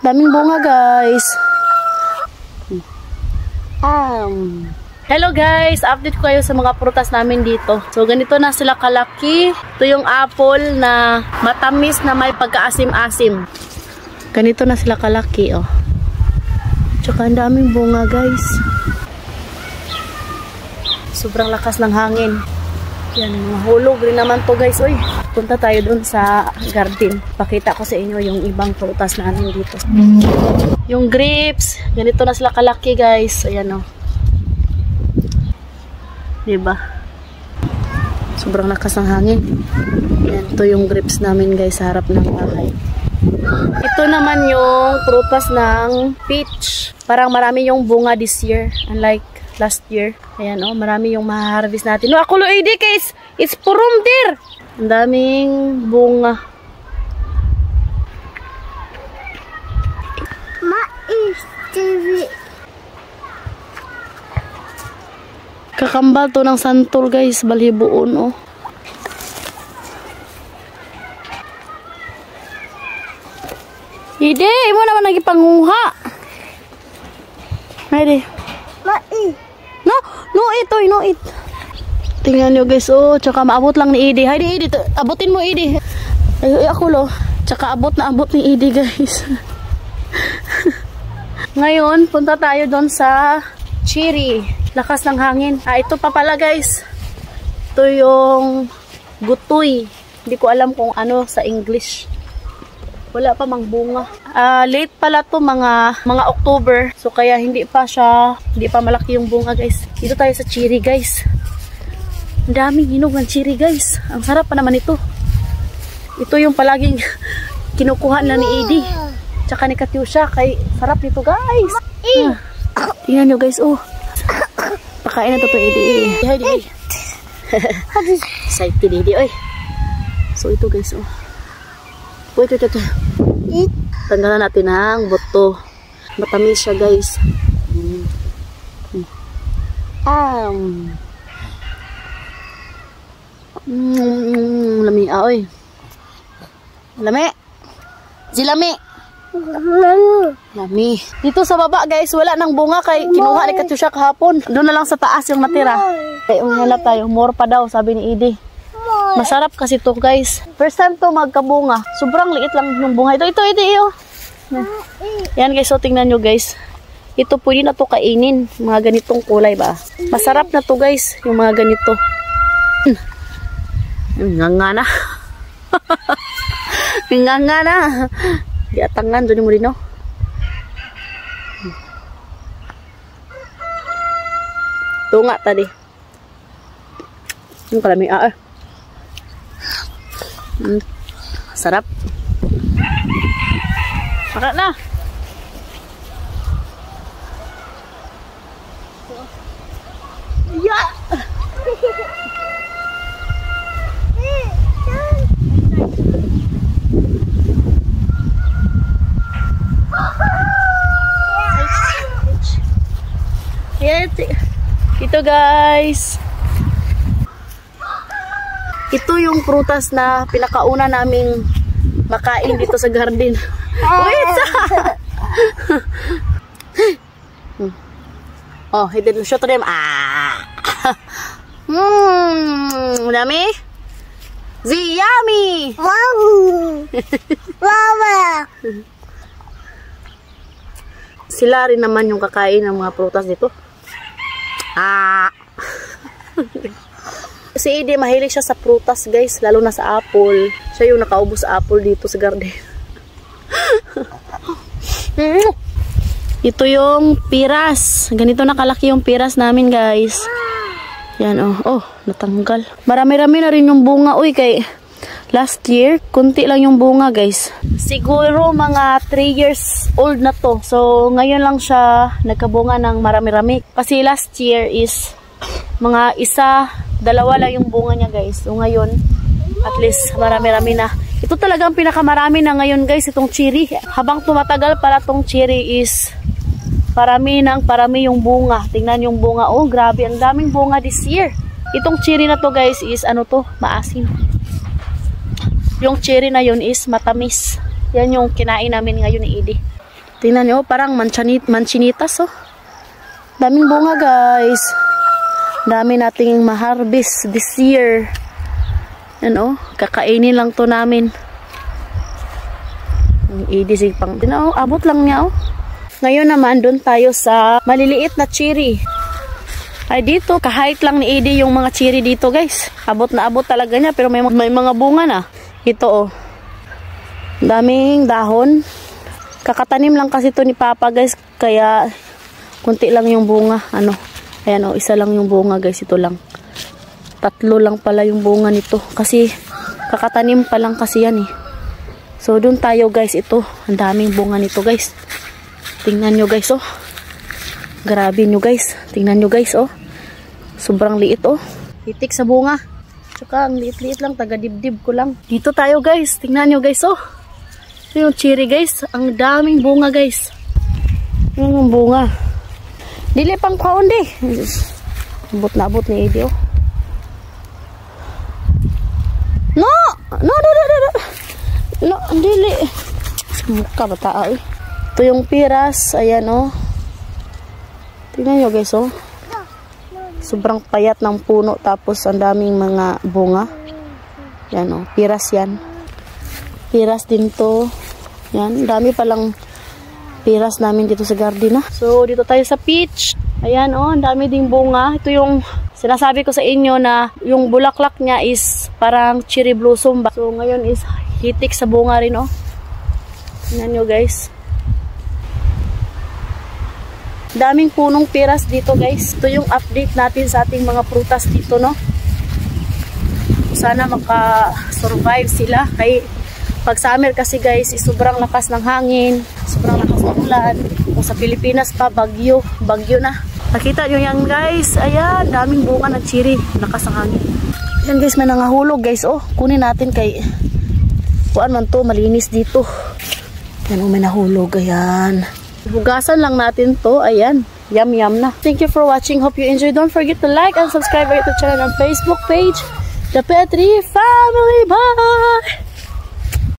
Daming bunga, guys. Hello guys, update ko kayo sa mga prutas namin dito. So ganito na sila kalaki. Ito yung apple na matamis na may pagkaasim-asim. Ganito na sila kalaki, oh. Tsaka ang daming bunga, guys. Sobrang lakas ng hangin. Yan, mahulog rin naman to, guys. Uy, punta tayo dun sa garden. Pakita ko sa inyo yung ibang prutas namin dito. Yung grapes, ganito na sila kalaki, guys. Ayan, oh. Diba? Sobrang lakas ng hangin. Yan, ito yung grapes namin, guys, sa harap ng bahay. Ito naman yung prutas ng peach. Parang marami yung bunga this year, unlike last year. Ayan, oh, marami yung ma-harvest natin. No, ako lo ID case, it's purum dir. Ang daming bunga. Kakambal to ng santol, guys, balhibuon, oh. Ide, mo naman nagipanguha. Ready? No, no it, oy, no it. Tingnan nyo, guys, oh, tsaka maabot lang ni Ide. Haydi, Ide, abutin mo, Ide. Ay, ako lo, tsaka abot na abot ni Ide, guys. Ngayon, punta tayo doon sa cherry. Lakas ng hangin. Ito pa pala, guys. Ito yung gutoy. Hindi ko alam kung ano sa English. Wala pa mang bunga. Late pala to, mga October. So kaya hindi pa malaki yung bunga, guys. Dito tayo sa cherry, guys. Ang daming hinog ng cherry, guys. Ang sarap pa naman ito. Ito yung palaging kinukuha na ni Edie. Tsaka ni Katyusha. Kay sarap nito, guys. Tingnan nyo, guys. Oh. Pakain na to Edie. Hi, Edie. Excited, Edie. Oy. So ito, guys. Oh. Ito. Tanggalan natin ang buto. Matamis siya, guys. Lami, oy. Lami. Lami. Dito sa baba, guys, wala nang bunga kay kinuha ni Katyusha kahapon. Doon na lang sa taas yung natira. Kaya umanap tayo. More pa daw, sabi ni Edie. Masarap kasi to, guys. First time to magkabunga. Sobrang liit lang yung bunga. Ito, iyo. Yan, guys. So, tingnan nyo, guys. Ito, pwede na to kainin. Mga ganitong kulay ba? Masarap na to, guys. Yung mga ganito. Nganga na. Nganga na. Di atangan. Doon mo rin, no? Ito nga, tadi. Yung kalami. Sarap. Makan na. Ya. Ito, guys. Ito yung prutas na pinakauna naming makain dito sa garden. Wait! Oh, I didn't show to them. Dami? Yummy! Wow! Wow! Sila rin naman yung kakain ng mga prutas dito. Si Edie, mahilig siya sa prutas, guys. Lalo na sa apple. Siya yung nakaubos sa apple dito sa garden. Ito yung piras. Ganito nakalaki yung piras namin, guys. Yan, oh. Oh, natanggal. Marami-rami na rin yung bunga. Uy, kay last year, kunti lang yung bunga, guys. Siguro mga 3 years old na to. So, ngayon lang siya nagkabunga ng marami-rami. Kasi last year is mga 1, 2 lang yung bunga niya, guys. So ngayon, at least marami-rami na. Ito talagang pinakamarami na ngayon, guys, itong cherry. Habang tumatagal pala itong cherry is parami yung bunga. Tingnan yung bunga. Oh, grabe, ang daming bunga this year. Itong cherry na to, guys, is ano to? Maasim. Yung cherry na yun is matamis. Yan yung kinain namin ngayon ni Edie. Tingnan nyo, parang manchinitas, oh. Daming bunga, guys. Dami nating ma-harvest this year. Yan, oh. Kakainin lang to namin. Ang idisig pang, oh, abot lang niya, oh. Ngayon naman, doon tayo sa maliliit na cherry. Ay, dito, kahit lang ni Edie yung mga cherry dito, guys. Abot na abot talaga niya, pero may mga bunga na. Ito, oh. Daming dahon. Kakatanim lang kasi to ni Papa, guys. Kaya, kunti lang yung bunga. Ano? Ayan, oh, isa lang yung bunga, guys. Ito lang. 3 lang pala yung bunga nito. Kasi, kakatanim pa lang kasi yan, eh. So, doon tayo, guys. Ito, ang daming bunga nito, guys. Tingnan nyo, guys, oh. Grabe nyo, guys. Tingnan nyo, guys, oh. Sobrang liit, oh. Hitik sa bunga. Tsaka, ang liit-liit lang. Taga-dibdib ko lang. Dito tayo, guys. Tingnan nyo, guys, oh. Ito yung cherry, guys. Ang daming bunga, guys. Yung bunga. Dili pang kaon, di. Abot na abot ni Edie, oh. No! No, no, no, no, no. No, dili. Mukha bata, eh. Ito yung piras. Ayan, oh. Tingnan nyo, guys, oh. Sobrang payat ng puno. Tapos, ang daming mga bunga. Yan, oh. Piras yan. Piras din to. Yan. Dami palang piras namin dito sa garden, ah. So, dito tayo sa peach. Ayan, oh. Ang dami ding bunga. Ito yung sinasabi ko sa inyo na yung bulaklak niya is parang cherry blossom. So, ngayon is hitik sa bunga rin, oh. Tingnan nyo, guys. Daming punong piras dito, guys. Ito yung update natin sa ating mga prutas dito, no? Sana maka-survive sila. Kaya pag summer kasi, guys, sobrang lakas ng hangin, sobrang lakas ng ulan. Kung sa Pilipinas pa, bagyo na. Nakita nyo yan, guys. Ayan, daming bunga ng cherry. Lakas ng hangin. Yan, guys, may nangahulog, guys. Oh, kunin natin kay kuan man to, malinis dito. Yan, oh, may nahulog. Ayan. Hugasan lang natin to. Ayan. Yum yum na. Thank you for watching. Hope you enjoyed. Don't forget to like and subscribe our YouTube channel and Facebook page, The Petri Family. Bye!